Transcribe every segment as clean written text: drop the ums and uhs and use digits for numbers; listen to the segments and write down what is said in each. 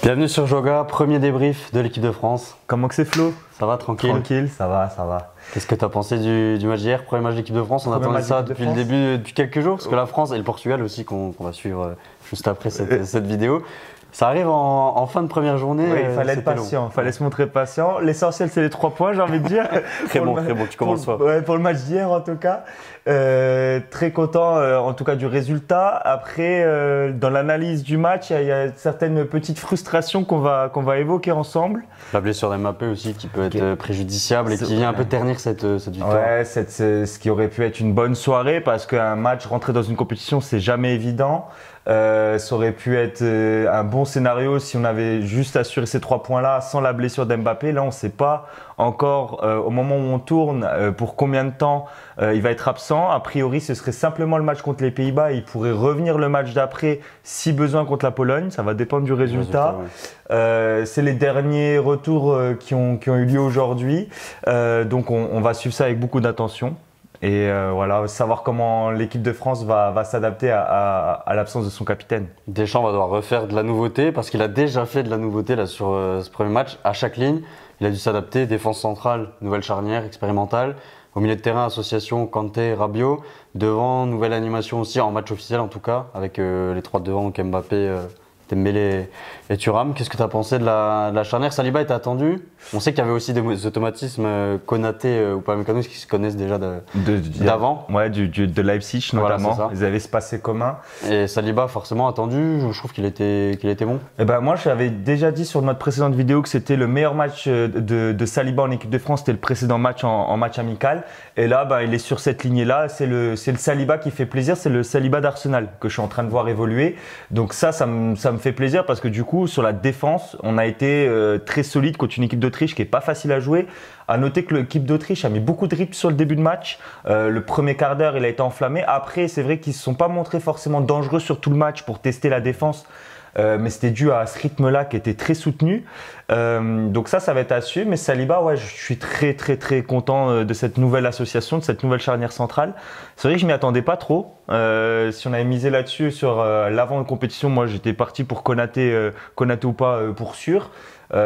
Bienvenue sur Joga, premier débrief de l'équipe de France. Comment que c'est Flo? Ça va, tranquille? Tranquille, ça va, ça va. Qu'est-ce que tu as pensé du match d'hier, premier match de l'équipe de France? On attendait ça depuis le début, depuis quelques jours, parce que la France et le Portugal aussi, qu'on va suivre juste après cette vidéo. Ça arrive en fin de première journée. Oui, il fallait être patient, il fallait se montrer patient. L'essentiel, c'est les 3 points, j'ai envie de dire. Très bon, tu commences fort. Pour le match d'hier, en tout cas. Très content, en tout cas, du résultat. Après, dans l'analyse du match, il y a certaines petites frustrations qu'on va évoquer ensemble. La blessure d'Mbappé aussi, qui peut être préjudiciable et qui vient un peu ternir cette victoire. Ouais, ce qui aurait pu être une bonne soirée, parce qu'un match rentré dans une compétition, c'est jamais évident. Ça aurait pu être un bon scénario si on avait juste assuré ces 3 points-là sans la blessure d'Mbappé. Là, on ne sait pas encore au moment où on tourne pour combien de temps il va être absent. A priori, ce serait simplement le match contre les Pays-Bas. Il pourrait revenir le match d'après si besoin contre la Pologne. Ça va dépendre du résultat. C'est les derniers retours qui ont eu lieu aujourd'hui. Donc, on va suivre ça avec beaucoup d'attention. Et voilà, savoir comment l'équipe de France va s'adapter à l'absence de son capitaine. Deschamps va devoir refaire de la nouveauté parce qu'il a déjà fait de la nouveauté là, sur ce premier match. À chaque ligne, il a dû s'adapter. Défense centrale, nouvelle charnière expérimentale. Au milieu de terrain, association Kanté, Rabiot. Devant, nouvelle animation aussi, en match officiel en tout cas, avec les 3 de devant, donc Mbappé, Dembélé et Thuram. Qu'est-ce que tu as pensé de la charnière? Saliba était attendu. On sait qu'il y avait aussi des automatismes Konaté ou Upamecano qui se connaissent déjà d'avant. Ouais, de Leipzig notamment. Voilà, ils avaient ce passé commun. Et Saliba forcément attendu. Je trouve qu'il était bon. Et ben moi, j'avais déjà dit sur notre précédente vidéo que c'était le meilleur match de Saliba en équipe de France. C'était le précédent match en match amical. Et là, il est sur cette lignée-là. C'est le Saliba qui fait plaisir. C'est le Saliba d'Arsenal que je suis en train de voir évoluer. Donc ça me fait plaisir parce que du coup, sur la défense, on a été très solide contre une équipe d'Autriche qui est pas facile à jouer. À noter que l'équipe d'Autriche a mis beaucoup de rythme sur le début de match. Le premier quart d'heure, il a été enflammé. Après, c'est vrai qu'ils ne se sont pas montrés forcément dangereux sur tout le match pour tester la défense. Mais c'était dû à ce rythme-là qui était très soutenu. Donc ça va être à suivre. Mais Saliba, ouais, je suis très content de cette nouvelle association, de cette nouvelle charnière centrale. C'est vrai que je m'y attendais pas trop. Si on avait misé là-dessus sur l'avant de compétition, moi j'étais parti pour Konaté ou pas pour sûr.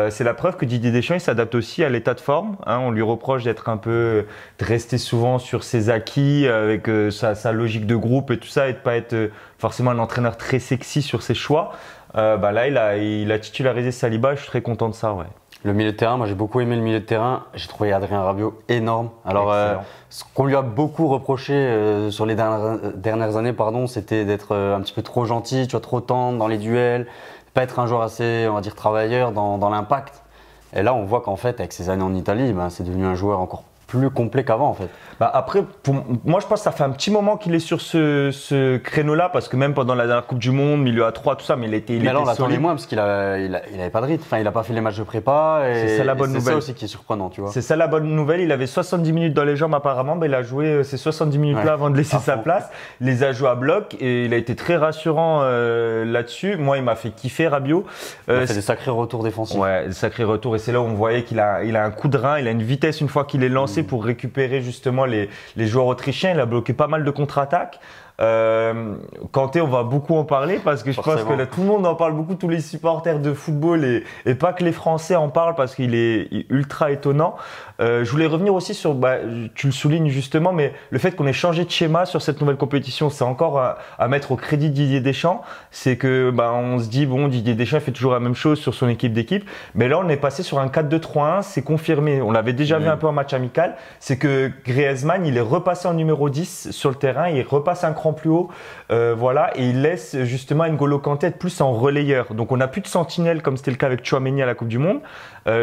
C'est la preuve que Didier Deschamps il s'adapte aussi à l'état de forme. On lui reproche de rester souvent sur ses acquis avec sa logique de groupe et tout ça, et de pas être forcément un entraîneur très sexy sur ses choix. Là, il a titularisé Saliba. Je suis très content de ça. Ouais. Le milieu de terrain, moi j'ai beaucoup aimé le milieu de terrain. J'ai trouvé Adrien Rabiot énorme. Alors, ce qu'on lui a beaucoup reproché sur les dernières années, c'était d'être un petit peu trop gentil, trop tendre dans les duels, pas être un joueur assez, on va dire, travailleur dans l'impact. Et là, on voit qu'en fait, avec ses années en Italie, c'est devenu un joueur encore plus complet qu'avant en fait. Après, moi je pense que ça fait un petit moment qu'il est sur ce créneau-là, parce que même pendant la dernière Coupe du Monde, milieu à 3, tout ça, mais il était là, on solide. l'attendait moins parce qu'il avait pas de rythme. Enfin, il a pas fait les matchs de prépa. C'est ça la bonne nouvelle. C'est ça aussi qui est surprenant, tu vois. C'est ça la bonne nouvelle. Il avait 70 minutes dans les jambes apparemment. Il a joué ces 70 minutes-là avant de laisser sa place. Il les a joués à bloc et il a été très rassurant là-dessus. Moi, il m'a fait kiffer Rabiot. Il a fait des sacrés retours défensifs. Ouais, des sacrés retours. Et c'est là où on voyait qu'il a un coup de rein. Il a une vitesse une fois qu'il est lancé pour récupérer justement les joueurs autrichiens. Il a bloqué pas mal de contre-attaques. Kanté, on va beaucoup en parler parce que je pense que là, tout le monde en parle beaucoup, tous les supporters de football et pas que les Français en parlent parce qu'il est ultra étonnant. Je voulais revenir aussi sur, tu le soulignes justement, mais le fait qu'on ait changé de schéma sur cette nouvelle compétition, c'est encore à mettre au crédit de Didier Deschamps. C'est que on se dit, Didier Deschamps fait toujours la même chose sur son équipe d'équipe, mais là on est passé sur un 4-2-3-1, c'est confirmé. On l'avait déjà vu un peu en match amical. C'est que Griezmann, il est repassé en numéro 10 sur le terrain, il repasse un cran plus haut, et il laisse justement N'Golo Kanté être plus en relayeur. Donc on n'a plus de sentinelle comme c'était le cas avec Tchouaméni à la Coupe du Monde,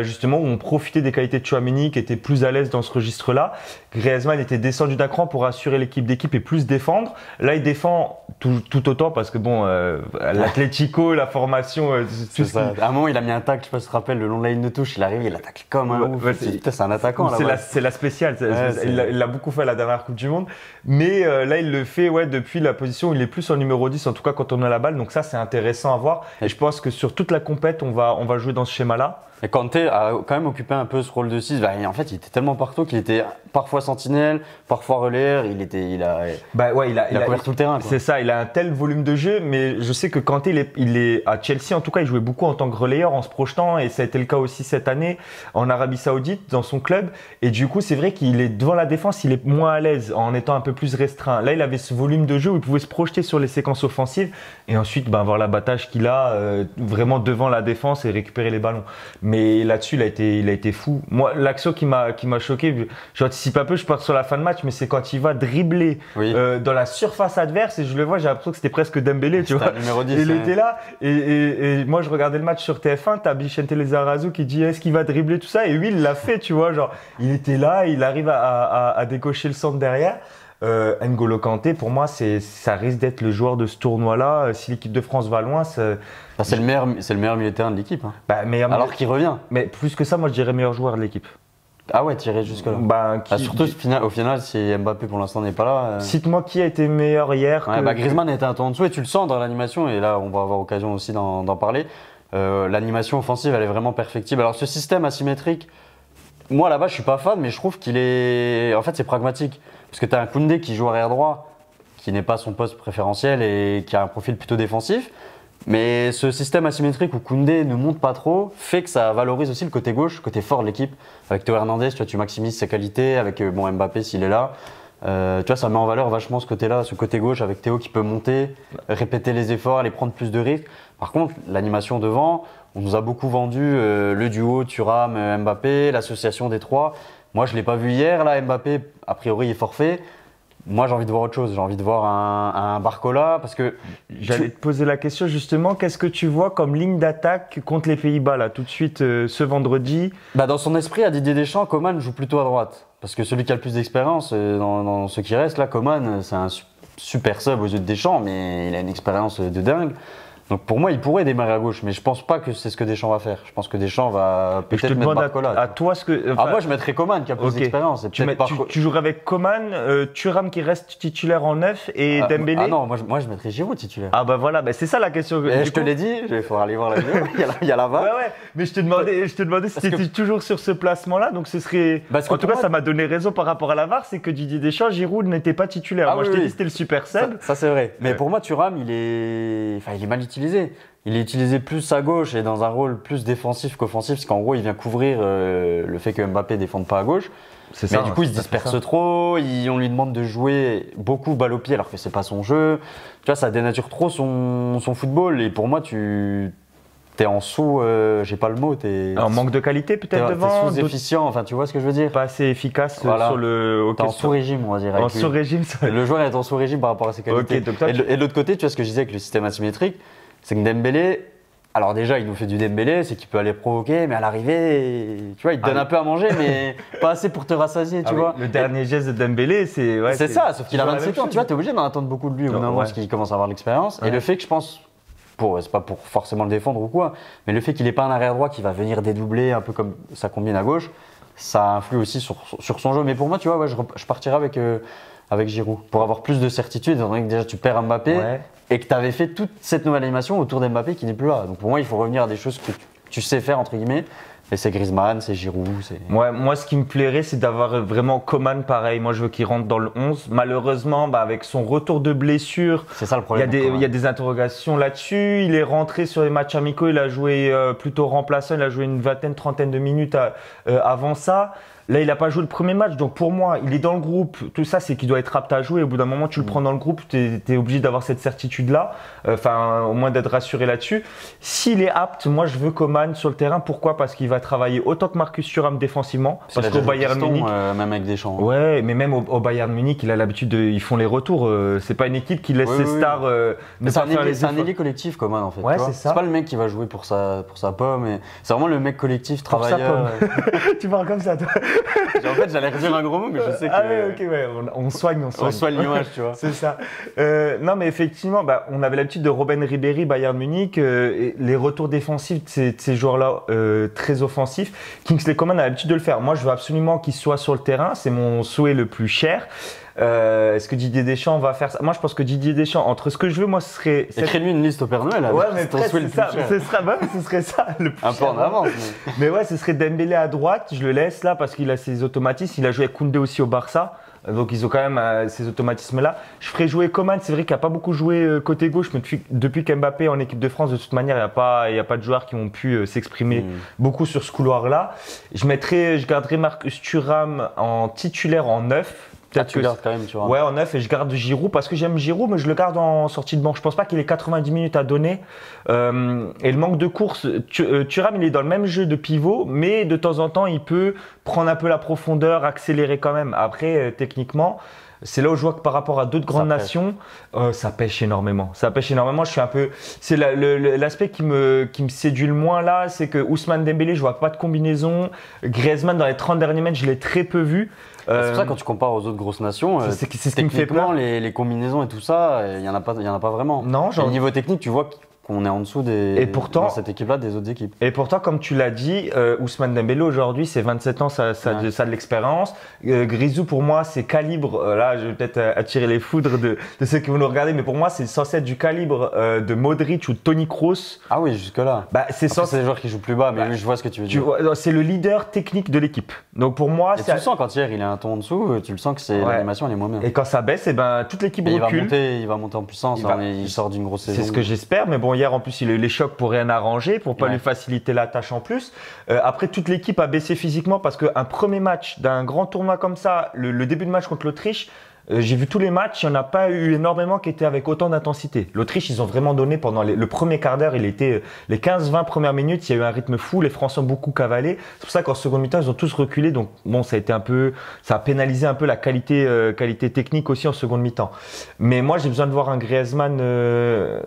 justement où on profitait des qualités de Tchouaméni qui était plus à l'aise dans ce registre-là. Griezmann était descendu d'un cran pour assurer l'équipe d'équipe et plus défendre. Là, il défend tout autant parce que l'Atlético, la formation, c'est ça. À un moment, il a mis un tacle, je sais pas si tu te rappelles, le long de la ligne de touche, il arrive, il attaque comme un ouf. C'est un attaquant. C'est la spéciale. Il l'a beaucoup fait à la dernière Coupe du Monde. Mais là, il le fait depuis la position où il est plus en numéro 10, en tout cas quand on a la balle. Donc ça, c'est intéressant à voir. Et je pense que sur toute la compète, on va jouer dans ce schéma-là. Et Kanté a quand même occupé un peu ce rôle de 6. En fait, il était tellement partout qu'il était parfois sentinelle, parfois relayeur. Il a couvert tout le terrain. C'est ça, il a un tel volume de jeu, mais je sais que Kanté, il est à Chelsea, en tout cas, il jouait beaucoup en tant que relayeur en se projetant, et ça a été le cas aussi cette année en Arabie Saoudite, dans son club. Et du coup, c'est vrai qu'il est devant la défense, il est moins à l'aise en étant un peu plus restreint. Là, il avait ce volume de jeu où il pouvait se projeter sur les séquences offensives et ensuite voir l'abattage qu'il a vraiment devant la défense et récupérer les ballons. Mais là-dessus, il a été fou. Moi, l'action qui m'a choqué, j'anticipe un peu, je pars sur la fin de match, mais c'est quand il va dribbler dans la surface adverse et je le vois, j'ai l'impression que c'était presque Dembélé, tu vois. Numéro 10, il était là et moi, je regardais le match sur TF1, t'as Vicente Lizarazu qui dit est-ce qu'il va dribbler tout ça, et oui, il l'a fait, tu vois, genre il était là, il arrive à décocher le centre derrière. N'Golo Kanté, pour moi, ça risque d'être le joueur de ce tournoi-là. Si l'équipe de France va loin, c'est le meilleur milieu de terrain de l'équipe. Hein. Alors qu'il revient. Mais plus que ça, moi, je dirais meilleur joueur de l'équipe. Ah ouais, tiré jusque-là. Surtout au final, si Mbappé pour l'instant n'est pas là. Cite-moi qui a été meilleur hier. Griezmann était un peu en dessous et tu le sens dans l'animation, et là, on va avoir occasion aussi d'en parler. L'animation offensive, elle est vraiment perfectible. Alors, ce système asymétrique, moi là-bas, je suis pas fan, mais je trouve qu'il est. En fait, c'est pragmatique. Parce que tu as un Koundé qui joue arrière droit, qui n'est pas son poste préférentiel et qui a un profil plutôt défensif. Mais ce système asymétrique où Koundé ne monte pas trop fait que ça valorise aussi le côté gauche, le côté fort de l'équipe. Avec Théo Hernandez, tu maximises ses qualités. Avec Mbappé, s'il est là. Ça met en valeur vachement ce côté-là, ce côté gauche, avec Théo qui peut monter, répéter les efforts, aller prendre plus de risques. Par contre, l'animation devant, on nous a beaucoup vendu le duo Thuram-Mbappé, l'association des trois. Moi, je ne l'ai pas vu hier. Là, Mbappé, a priori, est forfait. Moi, j'ai envie de voir autre chose. J'ai envie de voir un Barcola parce que… J'allais te poser la question justement. Qu'est-ce que tu vois comme ligne d'attaque contre les Pays-Bas là, tout de suite ce vendredi? Dans son esprit, à Didier Deschamps, Coman joue plutôt à droite. Parce que celui qui a le plus d'expérience dans ceux qui restent, là, Coman, c'est un super sub aux yeux de Deschamps, mais il a une expérience de dingue. Donc pour moi, il pourrait démarrer à gauche, mais je pense pas que c'est ce que Deschamps va faire. Je pense que Deschamps va peut-être mettre Barcola. À toi ce que. Moi, je mettrais Coman qui a plus d'expérience. Tu jouerais avec Coman, Thuram qui reste titulaire en 9 et Dembélé. Ah non, moi je mettrais Giroud titulaire. Ah voilà, c'est ça la question. Je te l'ai dit, il faudra aller voir la vidéo. Il y a la VAR. Ouais, mais je te demandais si tu étais toujours sur ce placement-là, donc ce serait. En tout cas, ça m'a donné raison par rapport à la VAR, c'est que Didier Deschamps, Giroud n'était pas titulaire. Moi, je t'ai dit c'était le super sub. Ça c'est vrai. Mais pour moi, Thuram, il est mal utilisé. Il est utilisé plus à gauche et dans un rôle plus défensif qu'offensif, parce qu'en gros, il vient couvrir le fait que Mbappé ne défende pas à gauche. C'est ça. Mais du coup, il se disperse trop, on lui demande de jouer beaucoup balle au pied alors que c'est pas son jeu. Tu vois, ça dénature trop son football. Et pour moi, t'es en sous, j'ai pas le mot, en manque de qualité peut-être devant. T'es sous-efficient, enfin tu vois ce que je veux dire. Pas assez efficace sur le. T'es en sous-régime, on va dire. En sous-régime, le joueur est en sous-régime par rapport à ses qualités. Et de l'autre côté, tu vois ce que je disais avec le système asymétrique, c'est que Dembélé, alors déjà il nous fait du Dembélé, c'est qu'il peut aller provoquer, mais à l'arrivée, tu vois, il te donne un peu à manger, mais pas assez pour te rassasier, tu vois. Le dernier geste de Dembélé, c'est ça, sauf qu'il a 27 ans, tu vois, t'es obligé d'en attendre beaucoup de lui au bout d'un moment parce qu'il commence à avoir l'expérience. Et le fait que je pense, c'est pas pour forcément le défendre ou quoi, mais le fait qu'il n'ait pas un arrière droit qui va venir dédoubler un peu comme ça combine à gauche, ça influe aussi sur son jeu. Mais pour moi, tu vois, je partirais avec Giroud pour avoir plus de certitude, étant donné que déjà tu perds Mbappé et que tu avais fait toute cette nouvelle animation autour d'Mbappé qui n'est plus là. Donc pour moi, il faut revenir à des choses que tu sais faire, entre guillemets. Et c'est Griezmann, c'est Giroud. Moi, ce qui me plairait, c'est d'avoir vraiment Coman pareil. Moi, je veux qu'il rentre dans le 11. Malheureusement, avec son retour de blessure, c'est ça le problème. Il y a des interrogations là-dessus. Il est rentré sur les matchs amicaux. Il a joué plutôt remplaçant. Il a joué une vingtaine, trentaine de minutes avant ça. Là, il n'a pas joué le premier match. Donc, pour moi, il est dans le groupe. Tout ça, c'est qu'il doit être apte à jouer. Au bout d'un moment, tu le prends dans le groupe. Tu es obligé d'avoir cette certitude-là. Au moins d'être rassuré là-dessus. S'il est apte, moi, je veux Coman sur le terrain. Pourquoi? Parce qu'il va travailler autant que Marcus Thuram défensivement. Parce qu'au Bayern Munich. Même avec Deschamps. Ouais, mais même au Bayern Munich, il a l'habitude ils font les retours. C'est pas une équipe qui laisse ses stars ne pas faire les efforts. C'est un ailier collectif, Coman, en fait. Ouais, c'est ça. C'est pas le mec qui va jouer pour sa pomme. C'est vraiment le mec collectif, travailleur. Tu parles comme ça, toi. En fait, j'allais redire un gros mot, mais je sais que. Ah oui, ok, on soigne. On soigne l'image, tu vois. C'est ça. Non, mais effectivement, on avait l'habitude de Robben Ribéry, Bayern Munich, et les retours défensifs de ces joueurs-là très offensifs. Kingsley Coman a l'habitude de le faire. Moi, je veux absolument qu'il soit sur le terrain. C'est mon souhait le plus cher. Est-ce que Didier Deschamps va faire ça? Moi, je pense que Didier Deschamps, entre ce que je veux, moi, ce serait. Écris-lui une liste au Père Noël. Ouais, mais ton presque, souhait le c'est ça. plus cher. Ce serait ça le plus Un peu cher. en avance. Mais ouais, ce serait Dembélé à droite. Je le laisse là parce qu'il a ses automatismes. Il a joué avec Koundé aussi au Barça. Donc ils ont quand même ces automatismes-là. Je ferais jouer Coman. C'est vrai qu'il n'a pas beaucoup joué côté gauche, mais depuis qu'Mbappé est en équipe de France, de toute manière, il n'y a pas de joueurs qui ont pu s'exprimer beaucoup sur ce couloir-là. Je garderais Marcus Thuram en titulaire en 9. Tu gardes quand même, tu vois. Ouais, en 9 et je garde Giroud parce que j'aime Giroud, mais je le garde en sortie de banc. Je pense pas qu'il ait 90 minutes à donner. Et le manque de course, Thuram, il est dans le même jeu de pivot, mais de temps en temps, il peut prendre un peu la profondeur, accélérer quand même. Après, techniquement, c'est là où je vois que par rapport à d'autres grandes nations, ça pêche énormément. Ça pêche énormément. Je suis un peu. C'est l'aspect qui me séduit le moins là, c'est que Ousmane Dembélé, je vois pas de combinaison. Griezmann, dans les 30 derniers mètres, je l'ai très peu vu. C'est pour ça, quand tu compares aux autres grosses nations, c'est ce qui me fait peur. Les combinaisons et tout ça, il n'y en a pas vraiment. Non, au niveau technique, tu vois qu'on est en dessous dans cette équipe-là des autres équipes. Et pourtant, comme tu l'as dit, Ousmane Dembélé aujourd'hui, c'est 27 ans, ça a de l'expérience. Grisou, pour moi, c'est calibre. Là, je vais peut-être attirer les foudres de ceux qui vont nous regarder, mais pour moi, c'est censé être du calibre de Modric ou de Toni Kroos. Ah oui, jusque-là. C'est des joueurs qui jouent plus bas, mais oui, je vois ce que tu veux dire. C'est le leader technique de l'équipe. Donc pour moi, tu le sens quand hier il est un ton en dessous, tu le sens que l'animation elle est moins bien. Et quand ça baisse, toute l'équipe recule. Il va monter en puissance. Il sort d'une grosse saison. C'est ce que j'espère, mais bon, hier en plus il a eu les chocs pour rien arranger, pour pas lui faciliter la tâche en plus. Après, toute l'équipe a baissé physiquement parce qu'un premier match d'un grand tournoi comme ça, le début de match contre l'Autriche, j'ai vu tous les matchs, il n'y en a pas eu énormément qui étaient avec autant d'intensité. L'Autriche, ils ont vraiment donné pendant le premier quart d'heure, les 15-20 premières minutes, il y a eu un rythme fou, les Français ont beaucoup cavalé. C'est pour ça qu'en seconde mi-temps, ils ont tous reculé. Donc bon, ça a pénalisé un peu la qualité technique aussi en seconde mi-temps. Mais moi, j'ai besoin de voir un Griezmann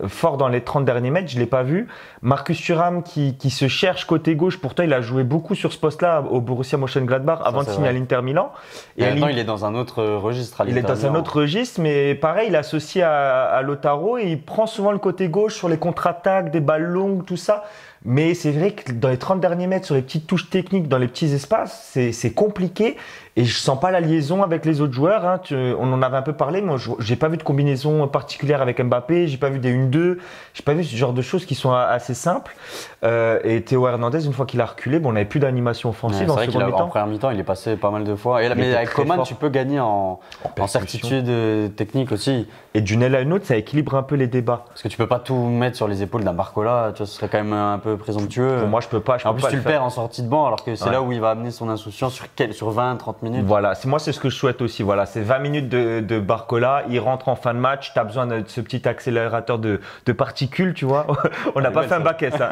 fort dans les 30 derniers mètres, je l'ai pas vu. Marcus Thuram qui se cherche côté gauche, pourtant il a joué beaucoup sur ce poste-là au Borussia Mönchengladbach avant de signer à l'Inter Milan. Et maintenant, il est dans un autre registre à l'Inter. Dans un autre registre, mais pareil, il est associé à Lautaro et il prend souvent le côté gauche sur les contre-attaques, des balles longues, tout ça. Mais c'est vrai que dans les 30 derniers mètres, sur les petites touches techniques, dans les petits espaces, c'est compliqué. Et je sens pas la liaison avec les autres joueurs. Hein. On en avait un peu parlé. Moi, j'ai pas vu de combinaison particulière avec Mbappé. J'ai pas vu des 1-2. J'ai pas vu ce genre de choses qui sont assez simples. Et Théo Hernandez, une fois qu'il a reculé, on n'avait plus d'animation offensive en seconde mi-temps. En première mi-temps, il est passé pas mal de fois. Mais avec Coman, tu peux gagner en certitude technique aussi. Et d'une aile à une autre, ça équilibre un peu les débats. Parce que tu peux pas tout mettre sur les épaules d'un Barcola. Tu vois, ce serait quand même un peu présomptueux. Pour moi, je peux pas. En plus, tu le perds en sortie de banc, alors que c'est là où il va amener son insouciance sur 20-30 minutes. Voilà, c'est ce que je souhaite aussi. Voilà, c'est 20 minutes de Barcola. Il rentre en fin de match. Tu as besoin de ce petit accélérateur de particules, tu vois. On n'a pas fait un baquet, ça.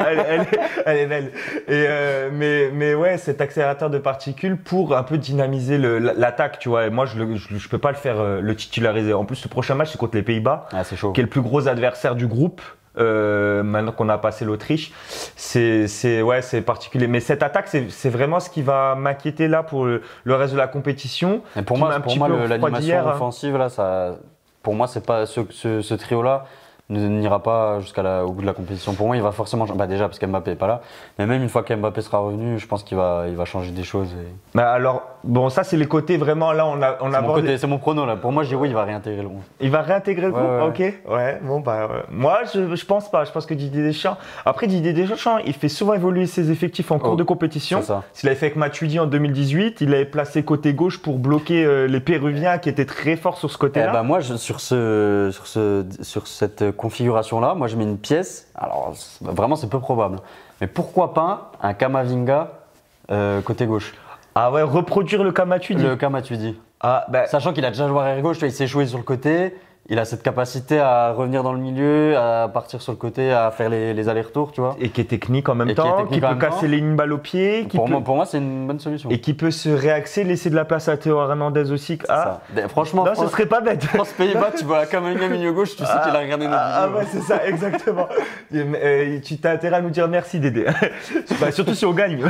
Elle est belle. Mais ouais, cet accélérateur de particules pour un peu dynamiser l'attaque, tu vois. Et moi, je peux pas le faire, le titulariser. En plus, le prochain match, c'est contre les Pays-Bas, c'est chaud. Qui est le plus gros adversaire du groupe. Maintenant qu'on a passé l'Autriche, c'est particulier. Mais cette attaque, c'est vraiment ce qui va m'inquiéter là pour le reste de la compétition. Et pour moi, l'animation offensive là, pour moi, c'est pas ce trio-là n'ira pas au bout de la compétition. Pour moi, il va forcément déjà parce qu'Mbappé est pas là, mais même une fois qu'Mbappé sera revenu, je pense qu'il va changer des choses. Alors bon, ça c'est les côtés vraiment là on a c'est mon prono là. Pour moi, Giroud il va réintégrer le groupe. Il va réintégrer le groupe, ok. Ouais, bon moi je pense pas. Je pense que Didier Deschamps. Après Didier Deschamps, il fait souvent évoluer ses effectifs en cours de compétition. S'il avait fait avec Matuidi en 2018, il avait placé côté gauche pour bloquer les Péruviens qui étaient très forts sur ce côté-là. Moi, sur cette configuration-là, moi je mets une pièce. Alors vraiment, c'est peu probable. Mais pourquoi pas un Camavinga côté gauche? Ah ouais, reproduire le Matuidi. Le Matuidi. Sachant qu'il a déjà joué arrière gauche, il s'est échoué sur le côté. Il a cette capacité à revenir dans le milieu, à partir sur le côté, à faire les allers-retours, tu vois. Et qui est technique en même temps, qui peut casser les lignes balles au pied. Pour moi, c'est une bonne solution. Et qui peut se réaxer, laisser de la place à Théo Hernandez aussi. Franchement, non, ce serait pas bête. France-Pays-Bas, tu vois Camavinga milieu gauche, tu sais qu'il a regardé notre vidéo. Ah ouais, c'est ça, exactement. Tu t'as intérêt à nous dire merci Dédé. Surtout si on gagne.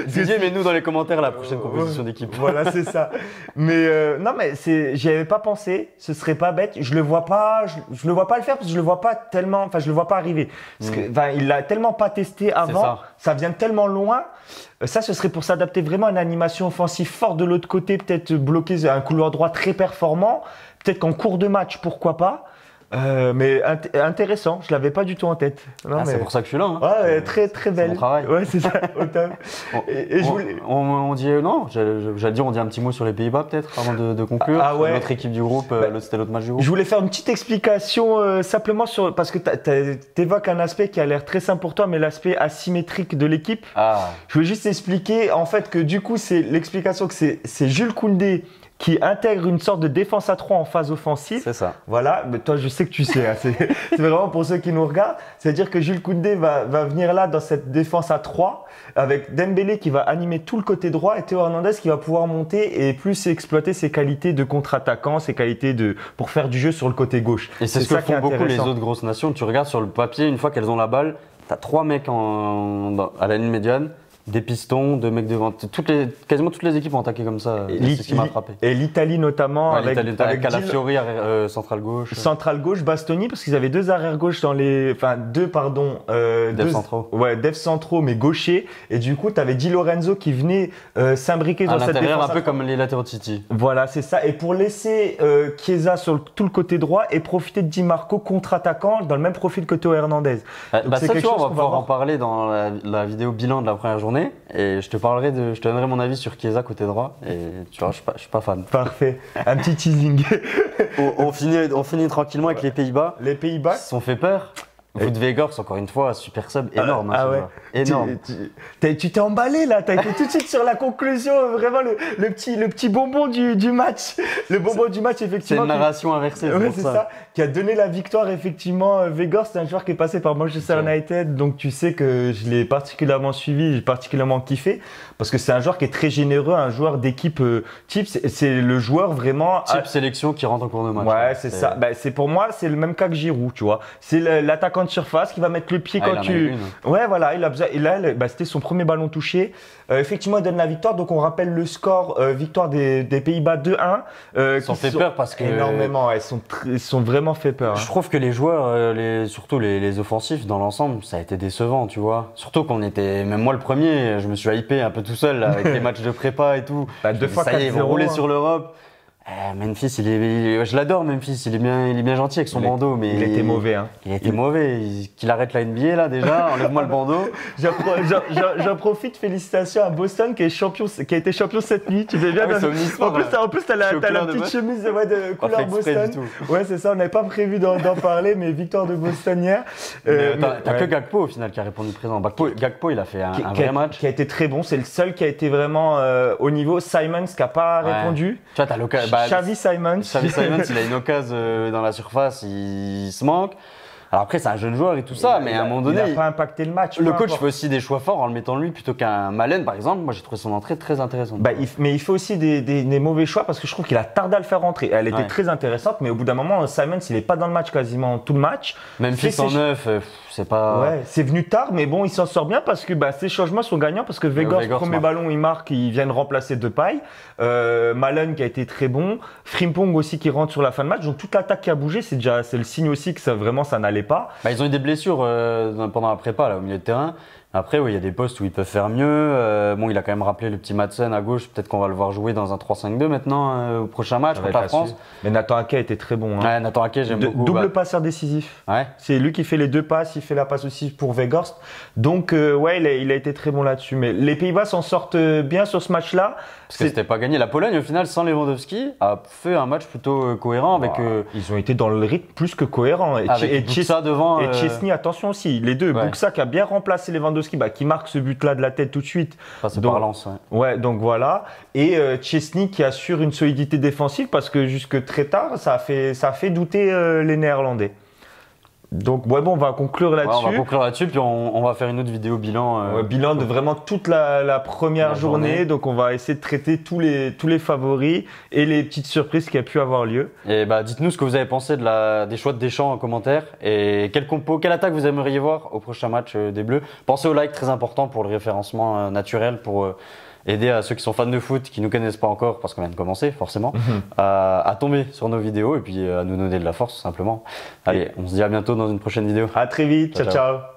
Didier, mets-nous dans les commentaires la prochaine composition d'équipe. Voilà, c'est ça. Mais non, mais j'y avais pas pensé. Ce serait pas bête. je le vois pas, je le vois pas le faire parce que je le vois pas tellement, enfin je le vois pas arriver. Parce que, enfin, il l'a tellement pas testé avant, ça vient tellement loin. Ça, ce serait pour s'adapter vraiment à une animation offensive forte de l'autre côté, peut-être bloquer un couloir droit très performant, peut-être qu'en cours de match, pourquoi pas. Mais intéressant, je l'avais pas du tout en tête. Non, c'est pour ça que je suis là. Hein. Ouais, très très belle. C'est mon travail. Ouais, c'est ça. On dit non, j'allais dire on dit un petit mot sur les Pays-Bas peut-être avant de conclure. Ah ouais. Notre équipe du groupe, c'était l'autre match du groupe. Je voulais faire une petite explication simplement sur parce que t'évoques un aspect qui a l'air très simple pour toi, mais l'aspect asymétrique de l'équipe. Ah. Je voulais juste expliquer en fait que du coup c'est l'explication que c'est Jules Koundé qui intègre une sorte de défense à 3 en phase offensive. C'est ça. Voilà, mais toi je sais que tu sais, hein, c'est vraiment pour ceux qui nous regardent. C'est-à-dire que Jules Koundé va venir là dans cette défense à 3 avec Dembélé qui va animer tout le côté droit et Théo Hernandez qui va pouvoir monter et plus exploiter ses qualités de contre-attaquant, ses qualités pour faire du jeu sur le côté gauche. Et c'est ce que font beaucoup les autres grosses nations. Tu regardes sur le papier, une fois qu'elles ont la balle, tu as 3 mecs à la ligne médiane. Des pistons, deux mecs devant. Quasiment toutes les équipes ont attaqué comme ça. C'est ce qui m'a frappé. Et l'Italie notamment, avec Calafiori, central gauche. Central gauche, Bastoni, parce qu'ils avaient deux arrières gauche dans les. Enfin, Dev centraux. Ouais, Dev centraux, mais gauchers. Et du coup, tu avais Di Lorenzo qui venait s'imbriquer dans cette défense. Un peu comme les latéraux de City. Voilà, c'est ça. Et pour laisser Chiesa sur tout le côté droit et profiter de Di Marco contre-attaquant dans le même profil que Théo Hernandez. Ça, tu vois, on va pouvoir en parler dans la vidéo bilan de la première journée. Et je te donnerai mon avis sur Chiesa côté droit. Et tu vois, je suis pas fan. Parfait. Un petit teasing. on finit tranquillement avec les Pays-Bas. Les Pays-Bas. Ils se sont fait peur. Wout Weghorst, encore une fois, super sub, énorme. Ah ouais. Énorme. Tu t'es emballé là, t'as été tout de suite sur la conclusion, vraiment le petit bonbon du match. Le bonbon du match, effectivement. C'est une narration inversée. Ouais, c'est ça. Qui a donné la victoire, effectivement. Weghorst, c'est un joueur qui est passé par Manchester United, donc tu sais que je l'ai particulièrement suivi, j'ai particulièrement kiffé, parce que c'est un joueur qui est très généreux, un joueur d'équipe type. C'est le joueur vraiment. Type sélection qui rentre en cours de match. Ouais, c'est ça. Bah, pour moi, c'est le même cas que Giroud, tu vois. C'est l'attaquant de surface qui va mettre le pied quand tu. Ouais, voilà, il a besoin. Et là, c'était son premier ballon touché. Effectivement, il donne la victoire. Donc, on rappelle le score victoire des Pays-Bas 2-1. Ils sont fait peur parce que. Énormément, ils sont vraiment fait peur. Je trouve que les joueurs, surtout les offensifs dans l'ensemble, ça a été décevant, tu vois. Surtout qu'on était, même moi le premier, je me suis hypé un peu tout seul là, avec les matchs de prépa et tout. Bah, 2 fois 4-0. Ça y est, ils vont rouler sur l'Europe. Memphis, je l'adore Memphis, il est bien gentil avec son bandeau, mais il était mauvais. Hein. Il était mauvais. Qu'il arrête la NBA là déjà, enlève-moi le bandeau. J'en profite, félicitations à Boston qui a été champion cette nuit. Tu fais bien. En plus, t'as la petite chemise de couleur Boston. Ouais, c'est ça. On n'avait pas prévu d'en parler, mais victoire de Boston hier. T'as que Gakpo au final qui a répondu présent. Gakpo, il a fait un vrai match. Qui a été très bon. C'est le seul qui a été vraiment au niveau. Simons qui n'a pas répondu. Tu vois, t'as l'occasion. Xavi Simons, il a une occasion dans la surface, il se manque. Alors après, c'est un jeune joueur et tout ça, mais à un moment donné. Il n'a pas impacté le match. Le coach fait aussi des choix forts en le mettant lui plutôt qu'un Malen, par exemple. Moi, j'ai trouvé son entrée très intéressante. Mais il fait aussi des mauvais choix parce que je trouve qu'il a tardé à le faire rentrer. Elle était très intéressante, mais au bout d'un moment, Simons, il n'est pas dans le match quasiment tout le match. Même fils en neuf, c'est pas. Ouais, c'est venu tard, mais bon, il s'en sort bien parce que ses changements sont gagnants parce que Weghorst, premier ballon, il marque, il vient de remplacer Depay. Malen qui a été très bon. Frimpong aussi qui rentre sur la fin de match. Donc toute l'attaque qui a bougé, c'est le signe aussi que ça n'allait pas. Ils ont eu des blessures pendant la prépa là, au milieu de terrain. Après, oui, il y a des postes où ils peuvent faire mieux. Il a quand même rappelé le petit Madsen à gauche. Peut-être qu'on va le voir jouer dans un 3-5-2 maintenant au prochain match contre la France. Mais Nathan Ake a été très bon. Hein. Ouais, Nathan Ake, j'aime beaucoup. Double passeur décisif. Ouais. C'est lui qui fait les 2 passes, il fait la passe aussi pour Weghorst. Donc, il a été très bon là-dessus. Mais les Pays-Bas s'en sortent bien sur ce match-là. Parce que c'était pas gagné. La Pologne, au final, sans Lewandowski, a fait un match plutôt cohérent avec. Ils ont été dans le rythme plus que cohérent. Et Buksa devant. Et Chesney, attention aussi, les deux. Ouais. Buksa qui a bien remplacé Lewandowski, qui marque ce but-là de la tête tout de suite. C'est par Lens, ouais, donc voilà. Et Chesney qui assure une solidité défensive parce que jusque très tard, ça a fait douter les Néerlandais. Donc, on va conclure là-dessus. On va conclure là-dessus, puis on va faire une autre vidéo bilan. Bilan de vraiment toute la première journée. Donc, on va essayer de traiter tous les favoris et les petites surprises qui a pu avoir lieu. Et dites-nous ce que vous avez pensé des choix de Deschamps en commentaire et quelle attaque vous aimeriez voir au prochain match des Bleus. Pensez au like, très important pour le référencement naturel, pour aider à ceux qui sont fans de foot, qui ne nous connaissent pas encore, parce qu'on vient de commencer forcément, à tomber sur nos vidéos et puis à nous donner de la force tout simplement. Allez, on se dit à bientôt dans une prochaine vidéo. À très vite, ciao ciao.